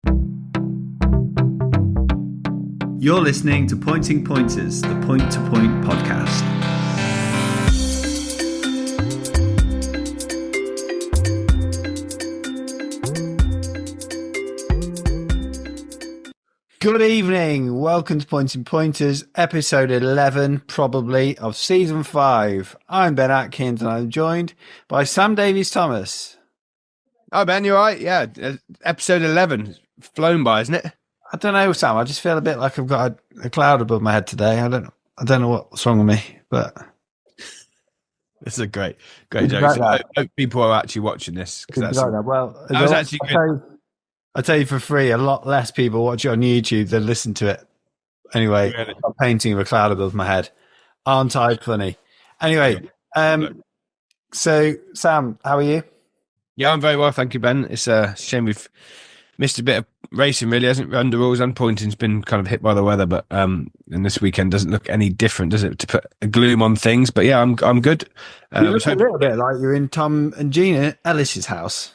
You're listening to Pointing Pointers, the Point to Point podcast. Good evening. Welcome to Pointing Pointers, episode 11, probably, of season 5. I'm Ben Atkins and I'm joined by Sam Davies-Thomas. Oh, Ben, you all right? Yeah, episode 11. Flown by, isn't it? I don't know, Sam. I just feel a bit like I've got a cloud above my head today. I don't know what's wrong with me, but this is a great joke. So I hope people are actually watching this. Well, that was actually good. I tell you for free, a lot less people watch it on YouTube than listen to it. Anyway, really? I'm painting of a cloud above my head. Aren't I funny? Anyway, so Sam, how are you? Yeah, I'm very well, thank you, Ben. It's a shame we've missed a bit of racing, really, hasn't it? Under rules and pointing's been kind of hit by the weather, but and this weekend doesn't look any different, does it? To put a gloom on things, but yeah, I'm good. You look a little bit like you're in Tom and Gina Ellis's house.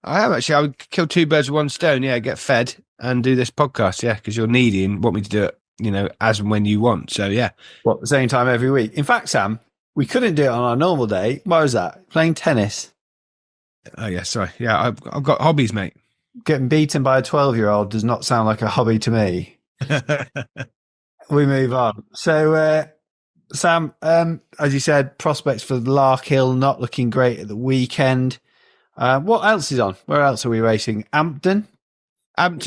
I am actually. I would kill two birds with one stone. Yeah, get fed and do this podcast. Yeah, because you're needy and want me to do it, as and when you want. So yeah, the same time every week. In fact, Sam, we couldn't do it on our normal day. Why was that? Playing tennis. Oh yeah, sorry. Yeah, I've got hobbies, mate. Getting beaten by a 12-year-old does not sound like a hobby to me. We move on. So, Sam, as you said, prospects for Larkhill not looking great at the weekend. What else is on? Where else are we racing? Ampton,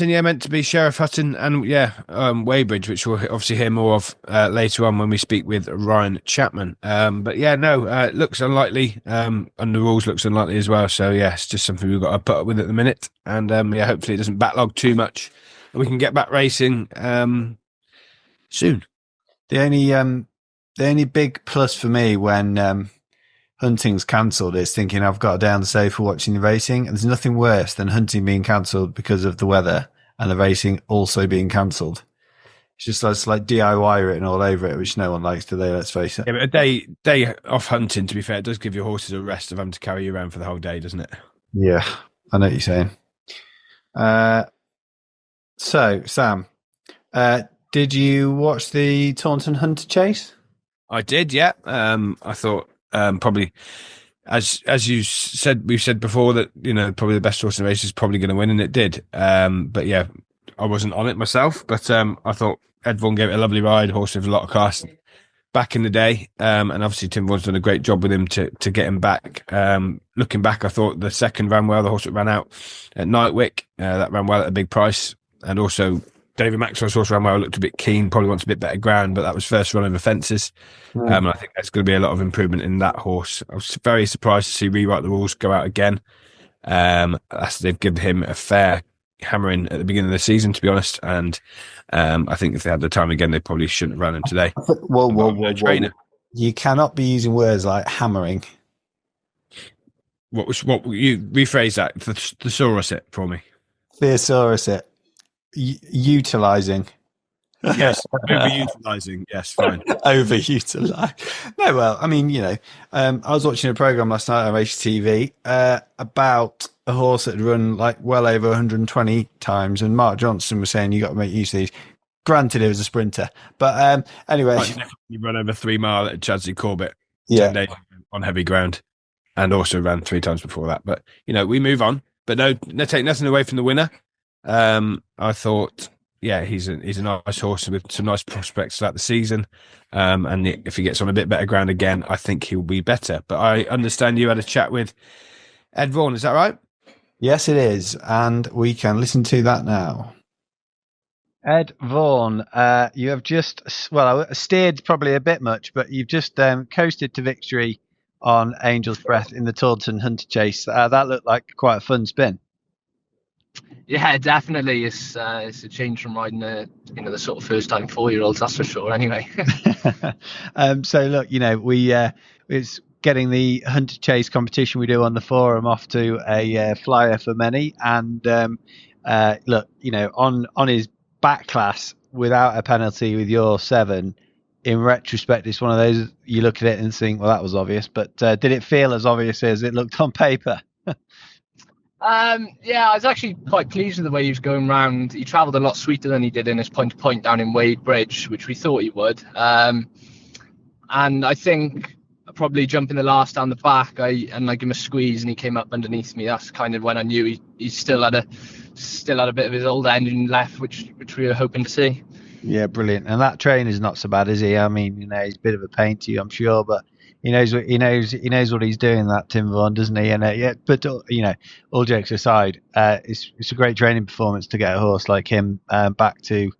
yeah, meant to be Sheriff Hutton and Wadebridge, which we'll obviously hear more of later on when we speak with Ryan Chapman. But yeah, no, it looks unlikely. And the rules looks unlikely as well. So yeah, it's just something we've got to put up with at the minute. And hopefully it doesn't backlog too much, and we can get back racing soon. The only big plus for me when hunting's cancelled is thinking I've got a day on the sofa watching the racing, and there's nothing worse than hunting being cancelled because of the weather and the racing also being cancelled. It's just like DIY written all over it, which no one likes today, let's face it. Yeah, but a day off hunting, to be fair, it does give your horses a rest of having to carry you around for the whole day, doesn't it? Yeah, I know what you're saying. So, Sam, did you watch the Taunton Hunter Chase? I did, yeah. I thought probably, as we've said before, that probably the best horse in the race is probably going to win, and it did. But yeah, I wasn't on it myself, but I thought Ed Vaughan gave it a lovely ride. Horse with a lot of class back in the day, and obviously Tim Vaughan's done a great job with him to get him back. Looking back, I thought the second ran well. The horse that ran out at Nightwick, that ran well at a big price, and also David Maxwell's horse ran well, looked a bit keen, probably wants a bit better ground, but that was first run over fences. I think there's going to be a lot of improvement in that horse. I was very surprised to see Rewrite the Rules go out again. They've given him a fair hammering at the beginning of the season, to be honest, and I think if they had the time again, they probably shouldn't have run him today. Whoa. You cannot be using words like hammering. What you rephrase that? Thesaurus it for me. Thesaurus it. Utilising. Yes, overutilising. Yes, fine. Overutilised. No, well, I mean, I was watching a programme last night on HTV about a horse that had run like well over 120 times, and Mark Johnson was saying you got to make use of these. Granted, it was a sprinter, but anyway, you run over 3 mile at Chadsley Corbett, 10 days on heavy ground, and also ran 3 times before that. But we move on. But no, take nothing away from the winner. I thought, yeah, he's a nice horse with some nice prospects throughout the season. And if he gets on a bit better ground again, I think he'll be better. But I understand you had a chat with Ed Vaughan, is that right? Yes, it is. And we can listen to that now. Ed Vaughan, you have just, steered probably a bit much, but you've just coasted to victory on Angel's Breath in the Taunton Hunter Chase. That looked like quite a fun spin. Yeah, definitely. It's a change from riding the sort of first time 4-year-olds, that's for sure. Anyway, so look, it's getting the Hunter Chase competition we do on the forum off to a flyer for many, and look, on his back class without a penalty with your 7. In retrospect, it's one of those you look at it and think, well, that was obvious, but did it feel as obvious as it looked on paper? Yeah, I was actually quite pleased with the way he was going round. He travelled a lot sweeter than he did in his point-to-point down in Wadebridge, which we thought he would. And I think probably jumping the last down the back, I give him a squeeze and he came up underneath me. That's kind of when I knew he still had a bit of his old engine left, which we were hoping to see. Yeah, brilliant. And that trainer's not so bad, is he? I mean, he's a bit of a pain to you, I'm sure, but he knows what he's doing. That Tim Vaughan, doesn't he? And yeah, but all jokes aside, it's a great training performance to get a horse like him back to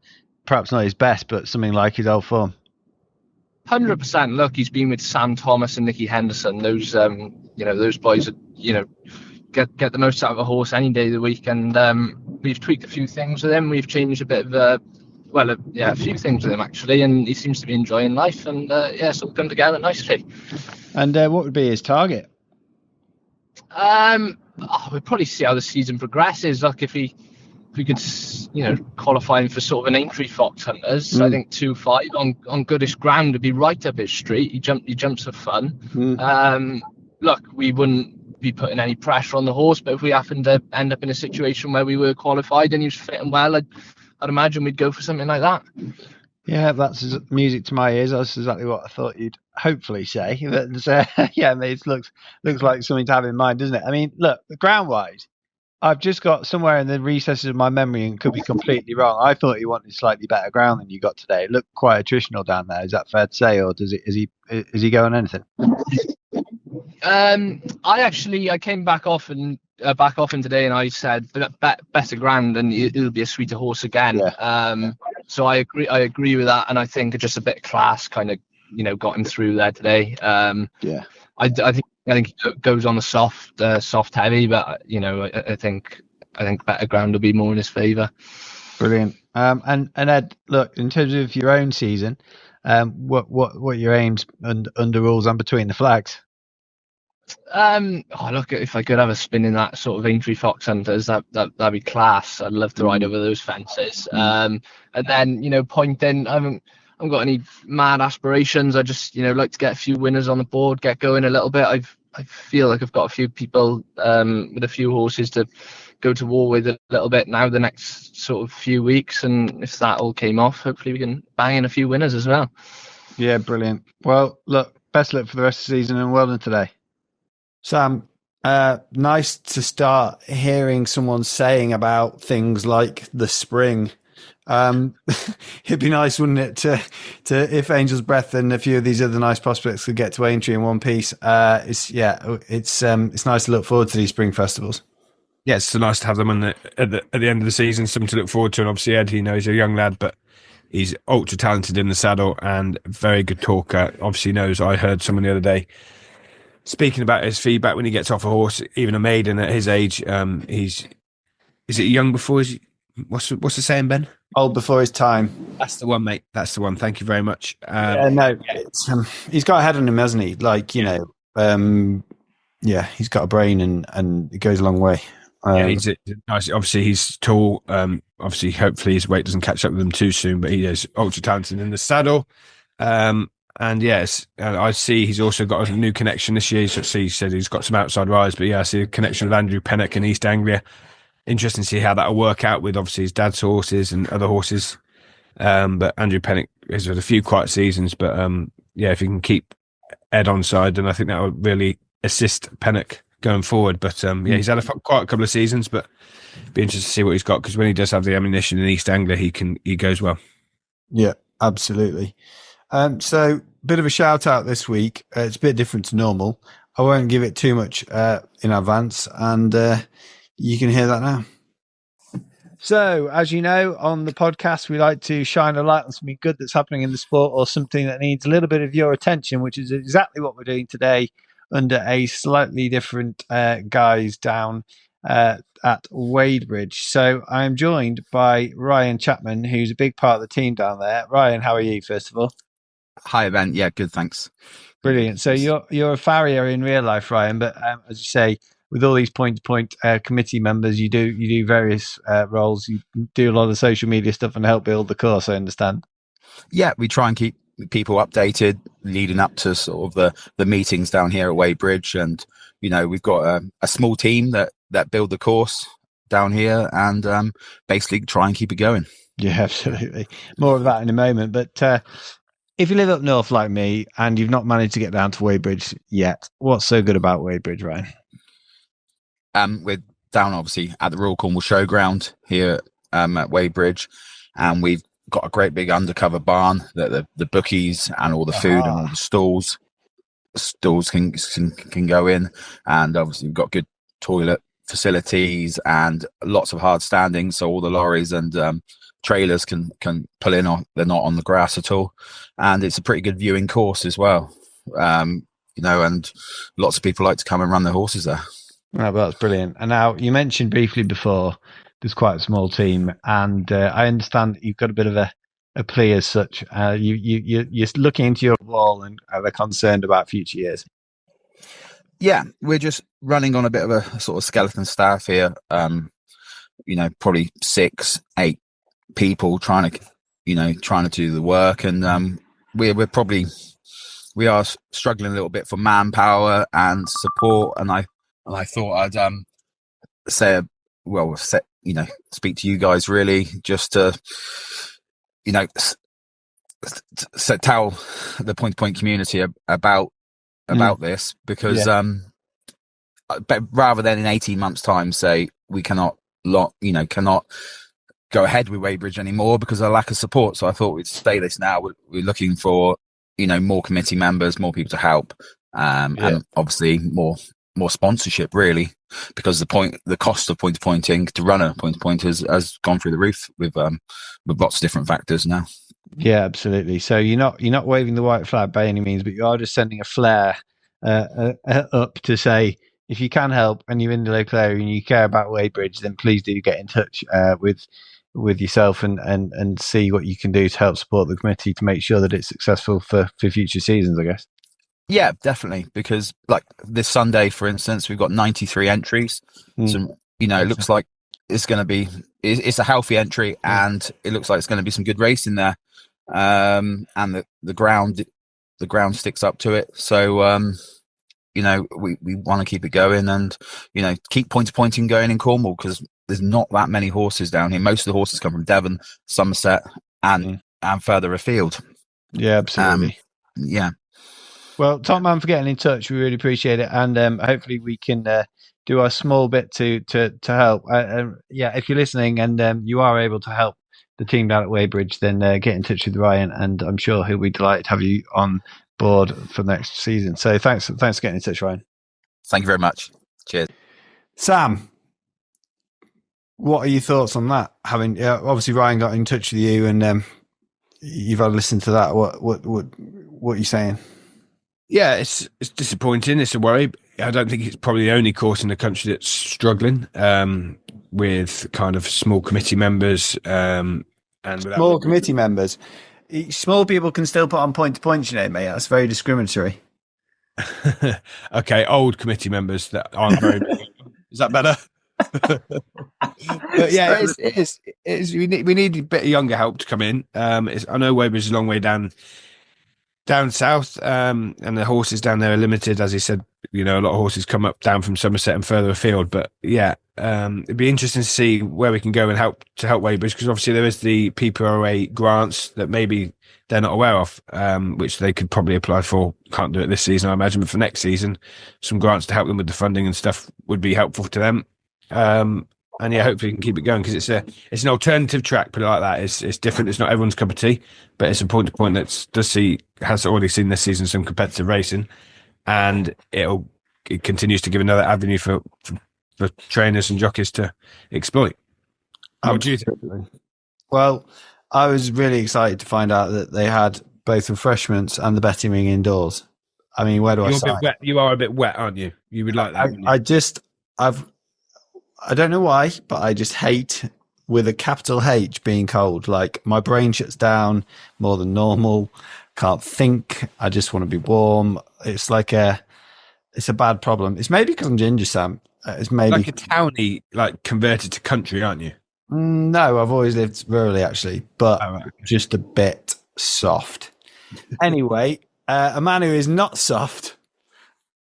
perhaps not his best, but something like his old form. 100%. Look, he's been with Sam Thomas and Nicky Henderson. Those those boys get the most out of a horse any day of the week. And we've tweaked a few things with him. We've changed a bit of a few things with him actually, and he seems to be enjoying life. And it's all come together nicely. And what would be his target? We'll probably see how the season progresses. Look, if we could, qualify him for sort of an Aintree Fox Hunters, I think 2-5 on goodish ground would be right up his street. He jumps for fun. Look, we wouldn't be putting any pressure on the horse, but if we happened to end up in a situation where we were qualified and he was fitting well, I'd imagine we'd go for something like that. Yeah, that's music to my ears. That's exactly what I thought you'd hopefully say. But it looks like something to have in mind, doesn't it? I mean, look, ground-wise, I've just got somewhere in the recesses of my memory and could be completely wrong. I thought he wanted slightly better ground than you got today. It looked quite attritional down there. Is that fair to say, or is he going anything? I came back off in today, and I said better ground, and it'll be a sweeter horse again. Yeah. So I agree with that, and I think just a bit of class kind of got him through there today. Yeah. I think it goes on the soft heavy, but I think better ground will be more in his favour. Brilliant. And Ed, look, in terms of your own season, what are your aims under rules and between the flags? Look, if I could have a spin in that sort of Aintree Fox Hunters, that'd be class. I'd love to ride over those fences. And then pointing, I haven't got any mad aspirations. I just like to get a few winners on the board, get going a little bit. I feel like I've got a few people with a few horses to go to war with a little bit now the next sort of few weeks, and if that all came off, hopefully we can bang in a few winners as well. Yeah, brilliant. Well, look, best luck for the rest of the season, and well done today. Sam, nice to start hearing someone saying about things like the spring. It'd be nice, wouldn't it, to if Angel's Breath and a few of these other nice prospects could get to Aintree in one piece. It's nice to look forward to these spring festivals. Yeah, it's so nice to have them at the end of the season, something to look forward to. And obviously, Ed, he's a young lad, but he's ultra talented in the saddle and very good talker. Obviously knows. I heard someone the other day speaking about his feedback when he gets off a horse, even a maiden at his age. Is it young before his? What's the saying, Ben? Old before his time. That's the one, mate. That's the one. Thank you very much. It's, he's got a head on him, hasn't he? Like, he's got a brain and it goes a long way. He's nice. Obviously, he's tall. Obviously, hopefully his weight doesn't catch up with him too soon, but he is ultra talented in the saddle. And yes, I see he's also got a new connection this year. So he said he's got some outside rides, but I see a connection with Andrew Pennock in East Anglia. Interesting to see how that'll work out with obviously his dad's horses and other horses. But Andrew Pennock has had a few quiet seasons, but if he can keep Ed on side, then I think that will really assist Pennock going forward. But he's had quite a couple of seasons, but be interested to see what he's got, because when he does have the ammunition in East Anglia, he goes well. Yeah, absolutely. So bit of a shout out this week. It's a bit different to normal. I won't give it too much in advance, and you can hear that now. So, as you know, on the podcast, we like to shine a light on something good that's happening in the sport, or something that needs a little bit of your attention, which is exactly what we're doing today under a slightly different guise down at Wadebridge. So I'm joined by Ryan Chapman, who's a big part of the team down there. Ryan, how are you, first of all? Hi, Ben. Yeah, good, thanks. Brilliant. So you're a farrier in real life, Ryan, but as you say, with all these point-to-point committee members, you do various roles. You do a lot of social media stuff and help build the course, I understand. Yeah, we try and keep people updated leading up to sort of the meetings down here at Wadebridge. And, we've got a small team that that build the course down here and basically try and keep it going. Yeah, absolutely. More of that in a moment. But if you live up north like me and you've not managed to get down to Wadebridge yet, what's so good about Wadebridge, Ryan? We're down obviously at the Royal Cornwall Showground here at Wadebridge, and we've got a great big undercover barn that the bookies and all the food and all the stalls can go in, and obviously we've got good toilet facilities and lots of hard standing, so all the lorries and trailers can pull in on. They're not on the grass at all, and it's a pretty good viewing course as well. And lots of people like to come and run their horses there. Oh, well, that's brilliant. And now you mentioned briefly before there's quite a small team, and I understand that you've got a bit of a plea as such. You're looking into your wall and are concerned about future years. Yeah, we're just running on a bit of a sort of skeleton staff here. Probably 6-8 people trying to do the work, and we are struggling a little bit for manpower and support. And I thought I'd speak to you guys really just to tell the point community about this, because but rather than in 18 months time say we cannot go ahead with Wadebridge anymore because of lack of support. So I thought we'd say this now. We're looking for more committee members, more people to help, and obviously more sponsorship really, because the cost of pointing to run a point has gone through the roof with lots of different factors now. Yeah, absolutely. So you're not waving the white flag by any means, but you are just sending a flare up to say, if you can help and you're in the local area and you care about Wadebridge, then please do get in touch with yourself and see what you can do to help support the committee to make sure that it's successful for future seasons, I guess. Yeah, definitely. Because like this Sunday, for instance, we've got 93 entries. So, it looks like it's going to be, it's a healthy entry, and it looks like it's going to be some good racing there. And the ground sticks up to it. So, we want to keep it going and, keep pointing going in Cornwall, because there's not that many horses down here. Most of the horses come from Devon, Somerset, and further afield. Yeah, absolutely. Yeah. Well, top man for getting in touch. We really appreciate it, and hopefully we can do our small bit to help. If you're listening and you are able to help the team down at Wadebridge, then get in touch with Ryan, and I'm sure he'll be delighted to have you on board for next season. So thanks for getting in touch, Ryan. Thank you very much. Cheers. Sam, what are your thoughts on that? Having obviously Ryan got in touch with you, and you've had to listen to that. What are you saying? Yeah, it's disappointing. It's a worry. I don't think it's probably the only course in the country that's struggling with kind of small committee members. And small committee members. Small people can still put on point, mate. That's very discriminatory. Okay, old committee members that aren't very big. Is that better? But yeah, it is. We need a bit of younger help to come in. I know Wadebridge is a long way down south, and the horses down there are limited, as he said. A lot of horses come up down from Somerset and further afield. But yeah, it'd be interesting to see where we can go and help Wadebridge, because obviously there is the PPRA grants that maybe they're not aware of, which they could probably apply for. Can't do it this season, I imagine, but for next season, some grants to help them with the funding and stuff would be helpful to them. And yeah, hopefully we can keep it going, because it's an alternative track, put it like that. It's different. It's not everyone's cup of tea, but it's a point to point that has already seen this season some competitive racing, and it continues to give another avenue for trainers and jockeys to exploit. What do you think? Well, I was really excited to find out that they had both refreshments and the betting ring indoors. I mean, where do I start? You are a bit wet, aren't you? You would like that. I don't know why, but I just hate, with a capital H, being cold. Like, my brain shuts down more than normal. Can't think. I just want to be warm. It's it's a bad problem. It's maybe because I'm ginger, Sam. It's maybe like a townie, like converted to country, aren't you? No, I've always lived rurally, actually, but just a bit soft. Anyway, a man who is not soft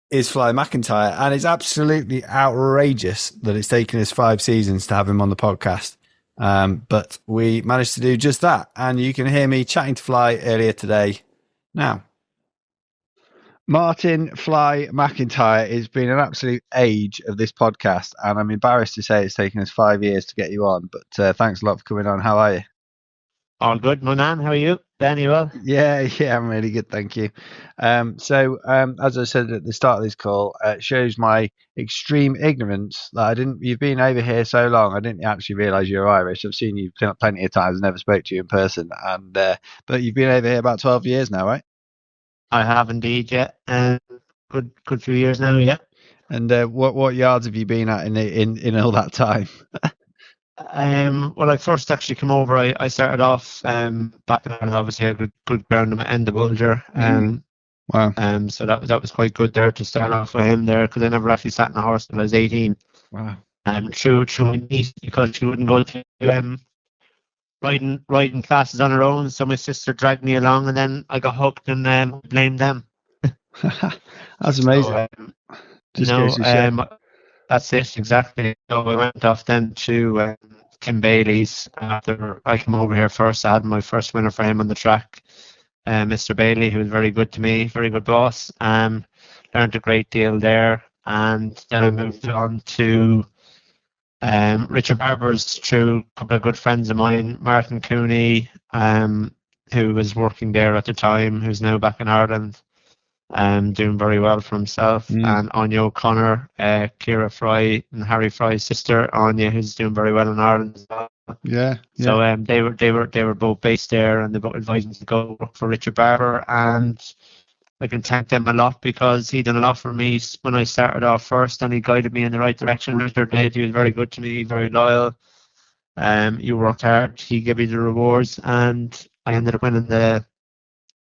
is Fly McIntyre, and it's absolutely outrageous that it's taken us 5 seasons to have him on the podcast. But we managed to do just that, and you can hear me chatting to Fly earlier today. Now, Martin Fly McIntyre, it's been an absolute age of this podcast, and I'm embarrassed to say it's taken us 5 years to get you on, but thanks a lot for coming on. How are you? All good, my man. How are you? Ben, you well? Yeah, I'm really good, thank you. So, as I said at the start of this call, it shows my extreme ignorance that you've been over here so long, I didn't actually realise you're Irish. I've seen you plenty of times, never spoke to you in person, and but you've been over here about 12 years now, right? I have indeed, yeah. Good few years now, yeah. And what yards have you been at in all that time? Well, I first actually came over. I started off back in Ireland. Obviously, I had a good ground in the Bulger. Wow. So that was quite good there to start off with him there, because I never actually sat in a horse until I was 18. Wow. Through my niece, because she wouldn't go to riding classes on her own, so my sister dragged me along, and then I got hooked and blamed them. That's amazing. That's it, exactly. So I went off then to Kim Bailey's after I came over here first. I had my first winner for him on the track, Mr. Bailey, who was very good to me, very good boss. Learned a great deal there, and then I moved on to Richard Barber's through a couple of good friends of mine, Martin Cooney, who was working there at the time, who's now back in Ireland. Doing very well for himself, and Anya O'Connor, Ciara Fry and Harry Fry's sister Anya, who's doing very well in Ireland as well. Yeah. So they were both based there, and they both invited me to go work for Richard Barber, and I can thank them a lot, because he done a lot for me when I started off first, and he guided me in the right direction. Richard did. He was very good to me, very loyal. You worked hard. He gave me the rewards, and I ended up winning the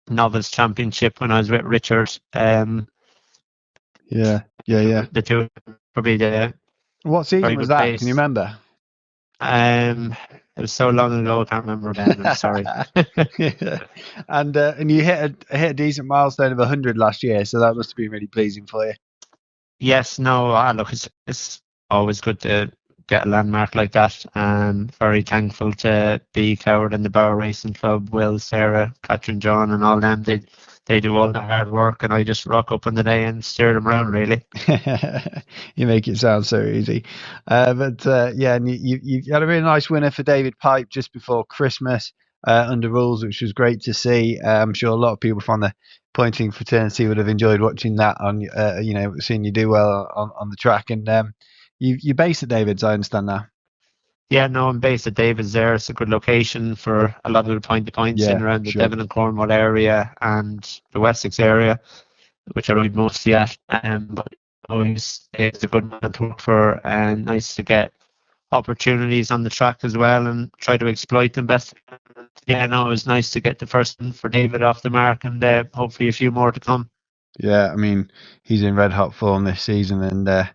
Novice Championship when I was with Richard. Yeah. The two, probably the. What season was that? Pace. Can you remember? It was so long ago, I can't remember, Ben. I'm sorry. Yeah. And you hit a decent milestone of 100 last year, so that must have been really pleasing for you. Yes, no, look, it's always good to get a landmark like that. Very thankful to be Coward and the Bower Racing Club, Will, Sarah, Catherine, John, and all them. They do all the hard work, and I just rock up on the day and steer them around, really. You make it sound so easy. And you had a really nice winner for David Pipe just before Christmas under rules, which was great to see. I'm sure a lot of people from the pointing fraternity would have enjoyed watching that on, seeing you do well on the track. And you're based at David's, I understand now. Yeah, no, I'm based at David's there. It's a good location for a lot of the point-to-points in around the Devon and Cornwall area and the Wessex area, which I ride mostly at. But always it's a good man to work for, and nice to get opportunities on the track as well and try to exploit them best. Yeah, no, it was nice to get the first one for David off the mark, and hopefully a few more to come. Yeah, I mean, he's in red hot form this season, and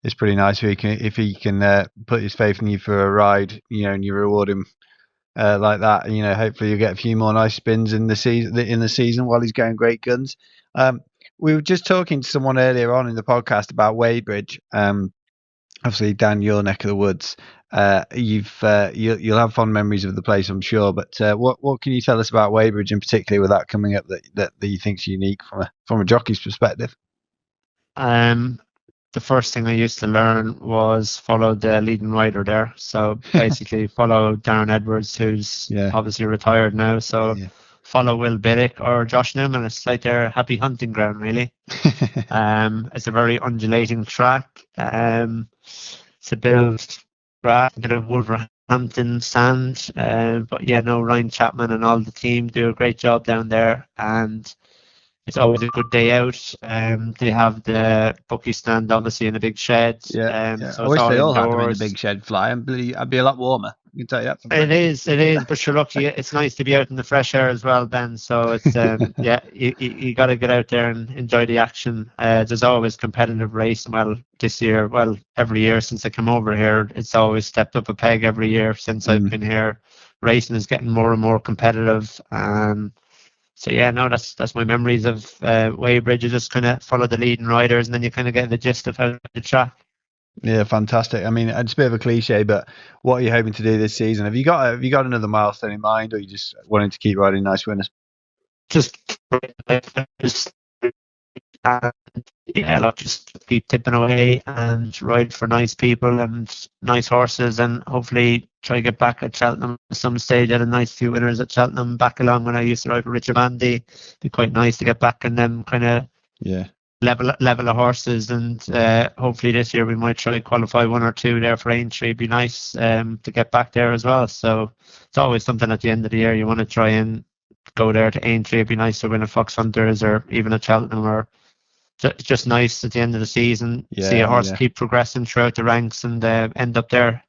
it's pretty nice if he can put his faith in you for a ride, and you reward him like that. Hopefully you'll get a few more nice spins in the season while he's going great guns. We were just talking to someone earlier on in the podcast about Wadebridge. Obviously down your neck of the woods. You'll have fond memories of the place, I'm sure. But what can you tell us about Wadebridge in particular, with that coming up that you think's unique from a jockey's perspective? The first thing I used to learn was follow the leading rider there. So basically follow Darren Edwards, who's obviously retired now. So follow Will Biddick or Josh Newman. It's like their happy hunting ground, really. It's a very undulating track. It's a bit of grass, a bit of Wolverhampton sand. Ryan Chapman and all the team do a great job down there. And it's always a good day out. They have the bookie stand, obviously, in a big shed. So I wish they all had them in a big shed, Fly. I'd be a lot warmer. I can tell you that. It is. But you're lucky. It's nice to be out in the fresh air as well, Ben. So it's you got to get out there and enjoy the action. There's always competitive racing. Every year since I came over here, it's always stepped up a peg every year since I've been here. Racing is getting more and more competitive. So yeah, no, that's my memories of Wadebridge. You just kind of follow the leading riders, and then you kind of get the gist of how the track. Yeah, fantastic. I mean, it's a bit of a cliche, but what are you hoping to do this season? Have you got another milestone in mind, or you just wanting to keep riding nice winners? Just yeah, look, just keep tipping away and ride for nice people and nice horses, and hopefully try to get back at Cheltenham at some stage. I had a nice few winners at Cheltenham back along when I used to ride for Richard Bandy. It'd be quite nice to get back and them kind of level of horses, and hopefully this year we might try to qualify one or two there for Aintree. It'd be nice to get back there as well. So it's always something at the end of the year you want to try and go there to Aintree. It'd be nice to win a Fox Hunters or even a Cheltenham, or it's just nice at the end of the season see a horse keep progressing throughout the ranks and end up there.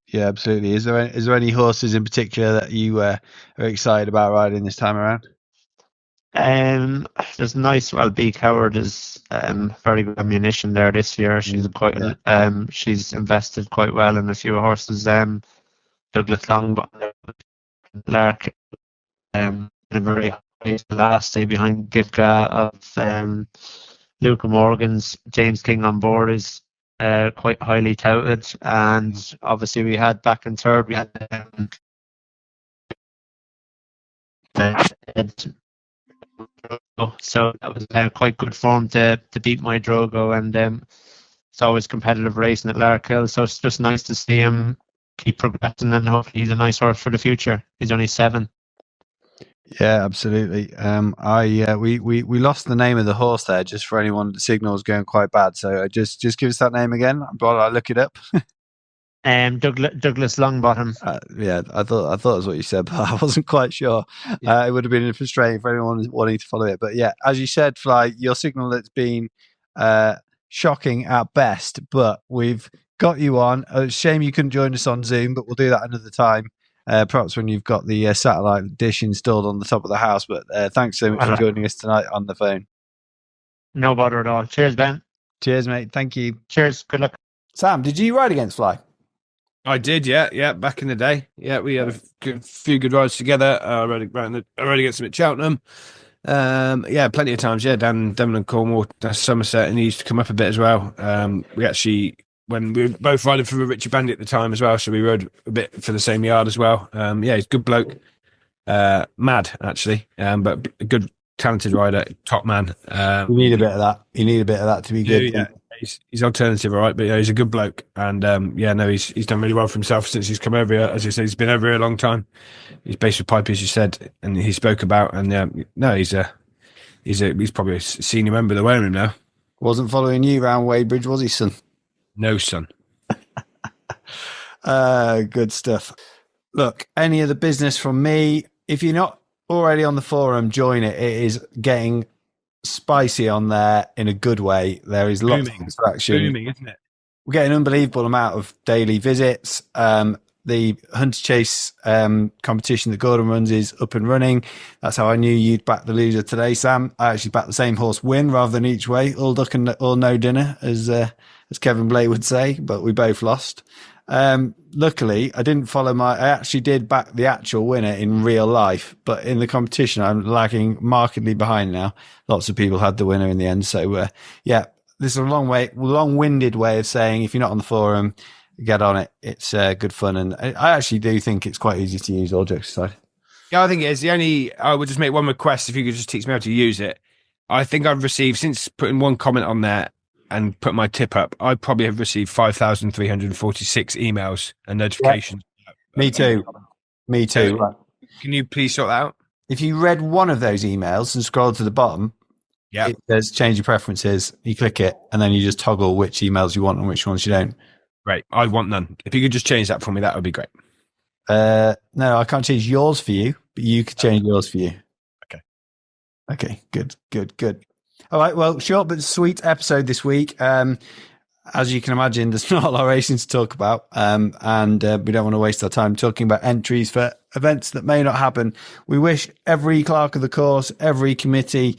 Yeah, absolutely. Is there any horses in particular that you are excited about riding this time around? There's nice. Well, Beak Howard is very good ammunition there this year. She's she's invested quite well in a few horses. Douglas Longbottom, Lark, in a very high last day behind Gifka of Luca Morgan's. James King on board is quite highly touted, and obviously we had back in third, we had Ed. So that was quite good form to beat my Drogo, and it's always competitive racing at Larkhill, so it's just nice to see him keep progressing, and hopefully he's a nice horse for the future. He's only 7. Yeah, absolutely. We lost the name of the horse there, just for anyone. The signal's going quite bad, so just give us that name again while I look it up. Douglas Longbottom. Yeah, I thought it was what you said, but I wasn't quite sure. It would have been frustrating for anyone wanting to follow it. But yeah, as you said, Fly, your signal has been shocking at best, but we've got you on. It's a shame you couldn't join us on Zoom, but we'll do that another time. Perhaps when you've got the satellite dish installed on the top of the house. But thanks so much for joining us tonight on the phone. No bother at all. Cheers, Ben. Cheers, mate. Thank you. Cheers. Good luck. Sam, did you ride against Fly? I did, yeah, back in the day. Yeah, we had a few good rides together. I rode against him at Cheltenham. Yeah, plenty of times, down Devon and Cornwall, Somerset, and he used to come up a bit as well. We actually, when we were both riding for Richard Bandy at the time as well, so we rode a bit for the same yard as well. Yeah, he's a good bloke. Mad, actually, but a good, talented rider, top man. You need a bit of that. You need a bit of that to be good. Yeah. He's alternative, all right, but yeah, he's a good bloke, and he's done really well for himself since he's come over here. As you say, he's been over here a long time. He's based with Pipe, as you said, and he spoke about, and he's probably a senior member. They're wearing him now. Wasn't following you around Wadebridge, was he, son? No, son. Good stuff. Look, any of the business from me, if you're not already on the forum, join it. It is getting spicy on there in a good way. There is lots of interaction. Booming, isn't it? We're getting an unbelievable amount of daily visits. The Hunter Chase competition that Gordon runs is up and running. That's how I knew you'd back the loser today, Sam. I actually backed the same horse win rather than each way. All duck and all no dinner, as Kevin Blake would say, but we both lost. Luckily, I didn't follow I actually did back the actual winner in real life, but in the competition, I'm lagging markedly behind now. Lots of people had the winner in the end. So, yeah, this is a long-winded way of saying if you're not on the forum, get on it. It's good fun. And I actually do think it's quite easy to use, all jokes aside. Yeah, I think it is. I would just make one request if you could just teach me how to use it. I think I've received, since putting one comment on there and put my tip up, I probably have received 5,346 emails and notifications. Yeah. Me too. So, can you please sort that out? If you read one of those emails and scroll to the bottom, it says change your preferences. You click it, and then you just toggle which emails you want and which ones you don't. Great. I want none. If you could just change that for me, that would be great. No, I can't change yours for you, but you could change yours for you. Okay. Good. All right. Well, short but sweet episode this week. As you can imagine, there's not a lot of racing to talk about. And we don't want to waste our time talking about entries for events that may not happen. We wish every clerk of the course, every committee,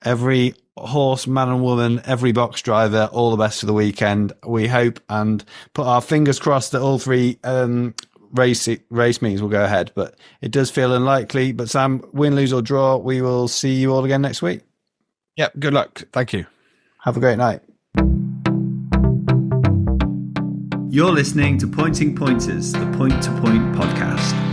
every horse, man and woman, every box driver, all the best for the weekend. We hope and put our fingers crossed that all three race meetings will go ahead, but it does feel unlikely. But Sam, win, lose or draw, we will see you all again next week. Yep. Good luck. Thank you. Have a great night. You're listening to Pointing Pointers, the Point to Point podcast.